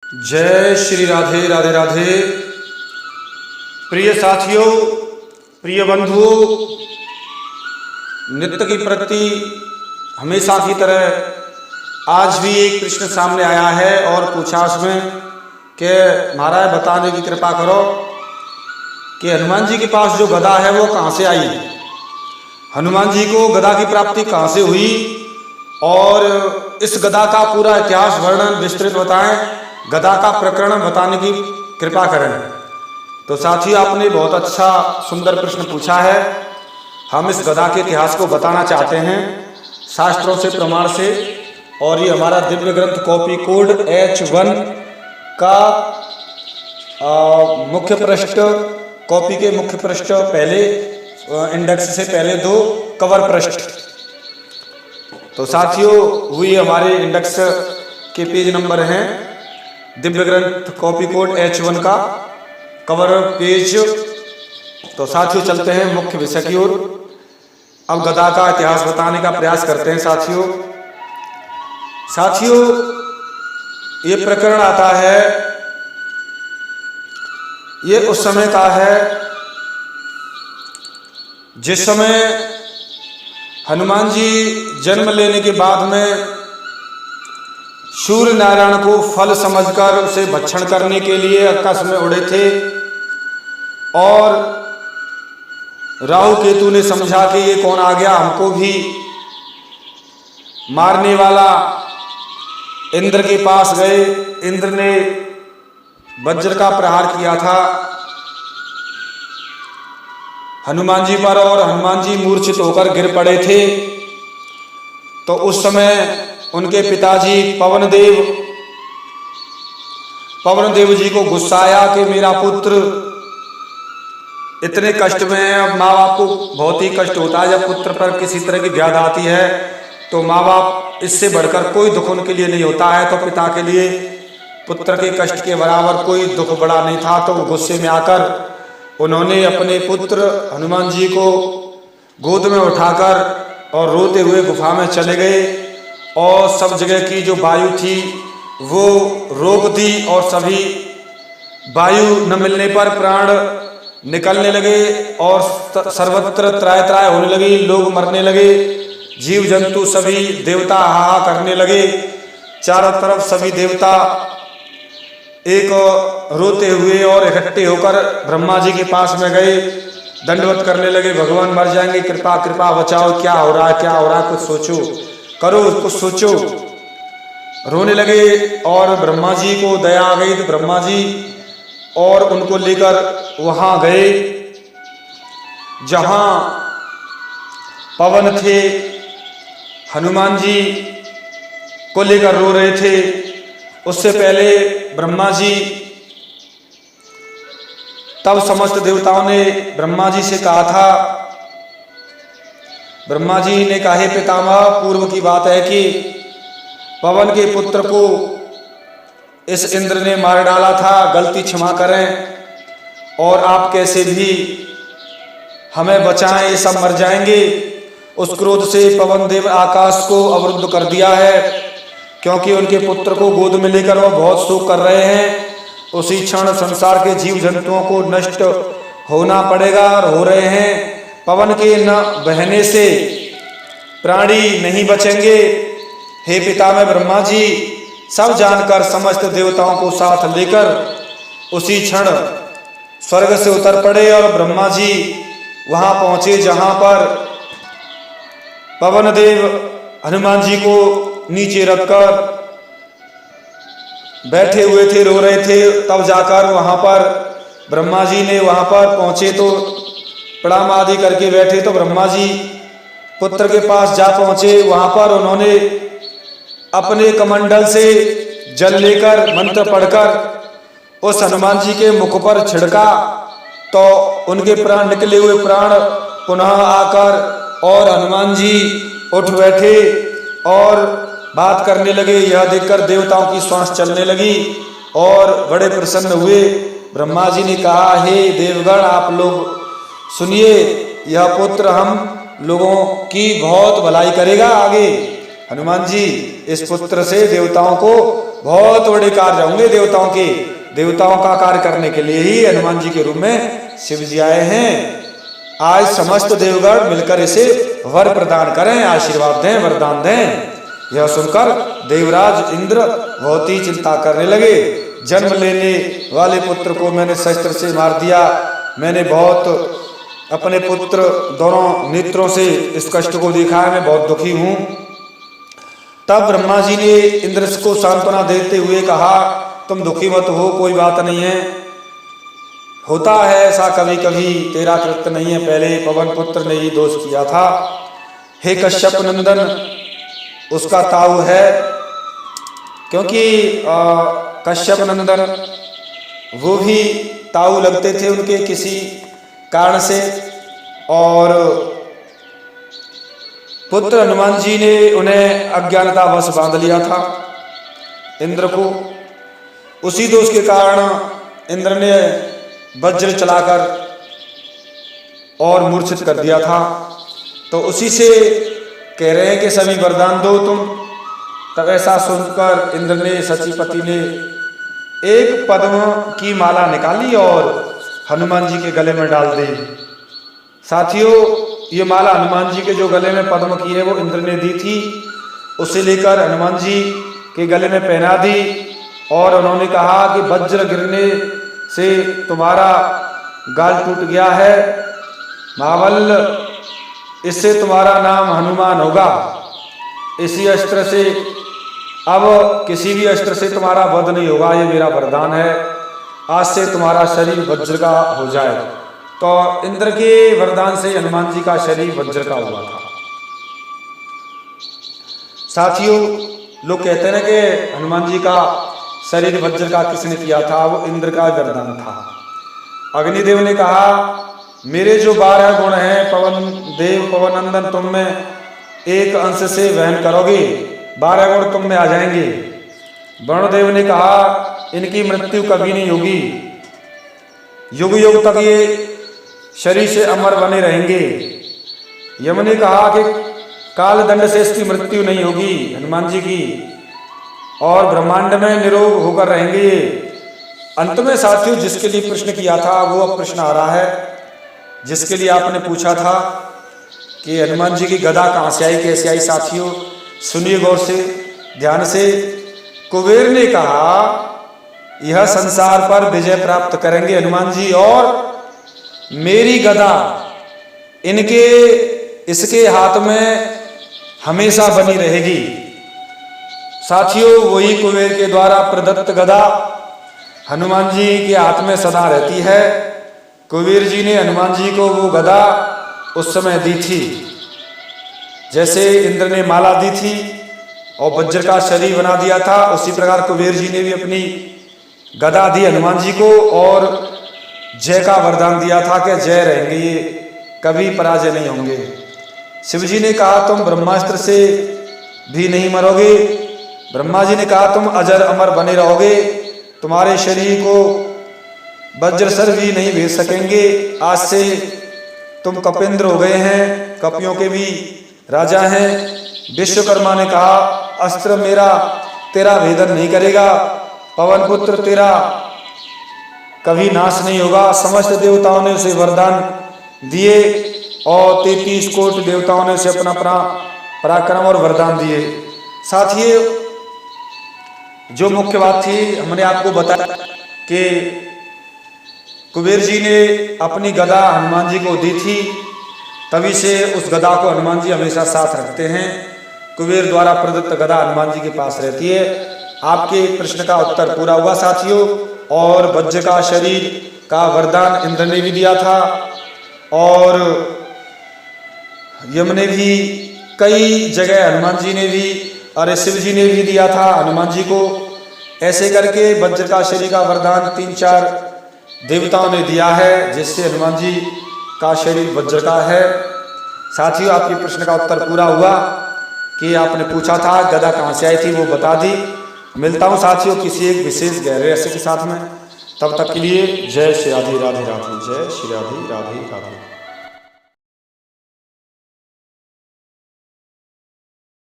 जय श्री राधे राधे राधे। प्रिय साथियों, प्रिय बंधुओं, नित्य की प्रति हमेशा की तरह आज भी एक प्रश्न सामने आया है और पूछा उसमें कि महाराज बताने की कृपा करो कि हनुमान जी के पास जो गदा है वो कहाँ से आई, हनुमान जी को गदा की प्राप्ति कहाँ से हुई और इस गदा का पूरा इतिहास वर्णन विस्तृत बताएं, गदा का प्रकरण बताने की कृपा करें। तो साथियों, आपने बहुत अच्छा सुंदर प्रश्न पूछा है। हम इस गदा के इतिहास को बताना चाहते हैं शास्त्रों से, प्रमाण से। और ये हमारा दिव्य ग्रंथ कॉपी कोड H1 का मुख्य पृष्ठ, कॉपी के मुख्य पृष्ठ पहले, इंडेक्स से पहले दो कवर पृष्ठ। तो साथियों, हुई हमारे इंडेक्स के पेज नंबर हैं दिव्य ग्रंथ कॉपी कोड H1 का कवर पेज। तो साथियों, चलते हैं मुख्य विषय की ओर। अब गदा का इतिहास बताने का प्रयास करते हैं। साथियों, ये प्रकरण आता है, ये उस समय का है जिस समय हनुमान जी जन्म लेने के बाद में सूर्य नारायण को फल समझकर उसे भक्षण करने के लिए आकाश में उड़े थे और राहु केतु ने समझा कि ये कौन आ गया, हमको भी मारने वाला। इंद्र के पास गए, इंद्र ने वज्र का प्रहार किया था हनुमान जी पर और हनुमान जी मूर्छित होकर गिर पड़े थे। तो उस समय उनके पिताजी पवन देव जी को गुस्सा आया कि मेरा पुत्र इतने कष्ट में है। अब माँ बाप को बहुत ही कष्ट होता है जब पुत्र पर किसी तरह की व्याधि आती है, तो माँ बाप इससे बढ़कर कोई दुख उनके लिए नहीं होता है। तो पिता के लिए पुत्र के कष्ट के बराबर कोई दुख बड़ा नहीं था। तो गुस्से में आकर उन्होंने अपने पुत्र हनुमान जी को गोद में उठाकर और रोते हुए गुफा में चले गए और सब जगह की जो वायु थी वो रोक दी और सभी वायु न मिलने पर प्राण निकलने लगे और सर्वत्र त्राय त्राय होने लगी, लोग मरने लगे, जीव जंतु सभी देवता हाहा करने लगे। चारों तरफ सभी देवता एक रोते हुए और इकट्ठे होकर ब्रह्मा जी के पास में गए, दंडवत करने लगे, भगवान मर जाएंगे, कृपा कृपा बचाओ, क्या हो रहा है, क्या हो रहा है, कुछ सोचो, करो, कुछ सोचो। रोने लगे और ब्रह्मा जी को दया आ गई तो ब्रह्मा जी और उनको लेकर वहां गए जहां पवन थे, हनुमान जी को लेकर रो रहे थे। उससे पहले ब्रह्मा जी, तब समस्त देवताओं ने ब्रह्मा जी से कहा था, ब्रह्मा जी ने कहा, हे पितामह, पूर्व की बात है कि पवन के पुत्र को इस इंद्र ने मार डाला था, गलती क्षमा करें और आप कैसे भी हमें बचाएं, ये सब मर जाएंगे। उस क्रोध से पवन देव आकाश को अवरुद्ध कर दिया है क्योंकि उनके पुत्र को गोद में लेकर वो बहुत शोक कर रहे हैं। उसी क्षण संसार के जीव जंतुओं को नष्ट होना पड़ेगा और हो रहे हैं। पवन के न बहने से प्राणी नहीं बचेंगे। हे पिता में ब्रह्मा जी, सब जानकर समस्त देवताओं को साथ लेकर उसी क्षण स्वर्ग से उतर पड़े और ब्रह्मा जी वहां पहुंचे जहां पर पवन देव हनुमान जी को नीचे रखकर बैठे हुए थे, रो रहे थे। तब जाकर वहां पर ब्रह्मा जी ने वहां पर पहुंचे तो प्रणाम आदि करके बैठे। तो ब्रह्मा जी पुत्र के पास जा पहुंचे। वहां पर उन्होंने अपने कमंडल से जल लेकर मंत्र पढ़कर उस हनुमान जी के मुख पर छिड़का तो उनके प्राण, निकले हुए प्राण पुनः आकर और हनुमान जी उठ बैठे और बात करने लगे। यह देखकर देवताओं की श्वास चलने लगी और बड़े प्रसन्न हुए। ब्रह्मा जी ने कहा, हे देवगण, आप लोग सुनिए, यह पुत्र हम लोगों की बहुत भलाई करेगा आगे। हनुमान जी, इस पुत्र से देवताओं को बहुत बड़े कार्य होंगे देवताओं के। देवताओं का कार्य करने के लिए ही हनुमान जी के रूप में शिव जी आए हैं। आज समस्त देवगण मिलकर इसे वर प्रदान करें, आशीर्वाद दें, वरदान दें। यह सुनकर देवराज इंद्र बहुत ही चिंता करने लगे। जन्म लेने वाले पुत्र को मैंने शस्त्र से मार दिया, मैंने बहुत अपने पुत्र दोनों नेत्रों से इस कष्ट को देखा है, मैं बहुत दुखी हूँ। तब ब्रह्मा जी ने इंद्र को सांत्वना देते हुए कहा, तुम दुखी मत हो, कोई बात नहीं है, होता है ऐसा कभी कभी, तेरा कृत्य नहीं है, पहले पवन पुत्र ने ही दोष किया था। हे कश्यप नंदन, उसका ताऊ है, क्योंकि कश्यप नंदन वो भी ताऊ लगते थे उनके किसी कारण से, और पुत्र हनुमान जी ने उन्हें अज्ञानतावश बांध लिया था इंद्र को। उसी दोष के कारण इंद्र ने वज्र चलाकर और मूर्छित कर दिया था। तो उसी से कह रहे हैं कि सभी वरदान दो तुम। तब ऐसा सुनकर इंद्र ने, सचीपति ने एक पद्म की माला निकाली और हनुमान जी के गले में डाल दी। साथियों, ये माला हनुमान जी के जो गले में पद्म की है वो इंद्र ने दी थी, उसे लेकर हनुमान जी के गले में पहना दी और उन्होंने कहा कि वज्र गिरने से तुम्हारा गाल टूट गया है महाबल, इससे तुम्हारा नाम हनुमान होगा। इसी अस्त्र से अब किसी भी अस्त्र से तुम्हारा वध नहीं होगा, ये मेरा वरदान है। आज से तुम्हारा शरीर वज्र का हो जाए। तो इंद्र के वरदान से हनुमान जी का शरीर वज्र का हुआ था। साथियों, लोग कहते हैं कि हनुमान जी का शरीर वज्र का किसने किया था, वो इंद्र का वरदान था। अग्निदेव ने कहा, मेरे जो 12 गुण हैं पवन देव पवन नंदन, तुम में एक अंश से वहन करोगे, 12 गुण तुम में आ जाएंगे। वरुणदेव ने कहा, इनकी मृत्यु कभी नहीं होगी, युग युग तक ये शरीर से अमर बने रहेंगे। यम ने कहा कि काल दंड से इसकी मृत्यु नहीं होगी हनुमान जी की, और ब्रह्मांड में निरोग होकर रहेंगे। अंत में साथियों, जिसके लिए प्रश्न किया था वो अब प्रश्न आ रहा है, जिसके लिए आपने पूछा था कि हनुमान जी की गदा कहाँ से आई, कैसे आई। साथियों सुनिए गौर से, ध्यान से। कुबेर ने कहा, यह संसार पर विजय प्राप्त करेंगे हनुमान जी, और मेरी गदा इसके हाथ में हमेशा बनी रहेगी। साथियों, वही कुबेर के द्वारा प्रदत्त गदा हनुमान जी के हाथ में सदा रहती है। कुबेर जी ने हनुमान जी को वो गदा उस समय दी थी, जैसे इंद्र ने माला दी थी और वज्र का शरीर बना दिया था, उसी प्रकार कुबेर जी ने भी अपनी गदा दी हनुमान जी को और जय का वरदान दिया था कि जय रहेंगे, ये कभी पराजय नहीं होंगे। शिव जी ने कहा, तुम ब्रह्मास्त्र से भी नहीं मरोगे। ब्रह्मा जी ने कहा, तुम अजर अमर बने रहोगे, तुम्हारे शरीर को वज्रसर भी नहीं भेज सकेंगे। आज से तुम कपिंद्र हो गए हैं, कपियों के भी राजा हैं। विश्वकर्मा ने कहा, अस्त्र मेरा तेरा भेदन नहीं करेगा, पवन पुत्र तेरा कभी नाश नहीं होगा। समस्त देवताओं ने उसे वरदान दिए और 33 कोटि देवताओं ने उसे अपना अपना पराक्रम और वरदान दिए। साथियों, जो मुख्य बात थी हमने आपको बताया कि कुबेर जी ने अपनी गदा हनुमान जी को दी थी, तभी से उस गदा को हनुमान जी हमेशा साथ रखते हैं। कुबेर द्वारा प्रदत्त गदा हनुमान जी के पास रहती है। आपके प्रश्न का उत्तर पूरा हुआ साथियों, और वज्र का शरीर का वरदान इंद्र ने भी दिया था और यम ने भी, कई जगह हनुमान जी ने भी और शिव जी ने भी दिया था हनुमान जी को। ऐसे करके वज्र का शरीर का वरदान 3-4 देवताओं ने दिया है, जिससे हनुमान जी का शरीर वज्र का है। साथियों, आपके प्रश्न का उत्तर पूरा हुआ कि आपने पूछा था गदा कहाँ से आई थी, वो बता दी। मिलता हूँ साथियों किसी एक विशेष गहरे रहस्य के साथ में, तब तक के लिए जय श्री राधे राधे राधे, जय श्री राधे राधे राधे।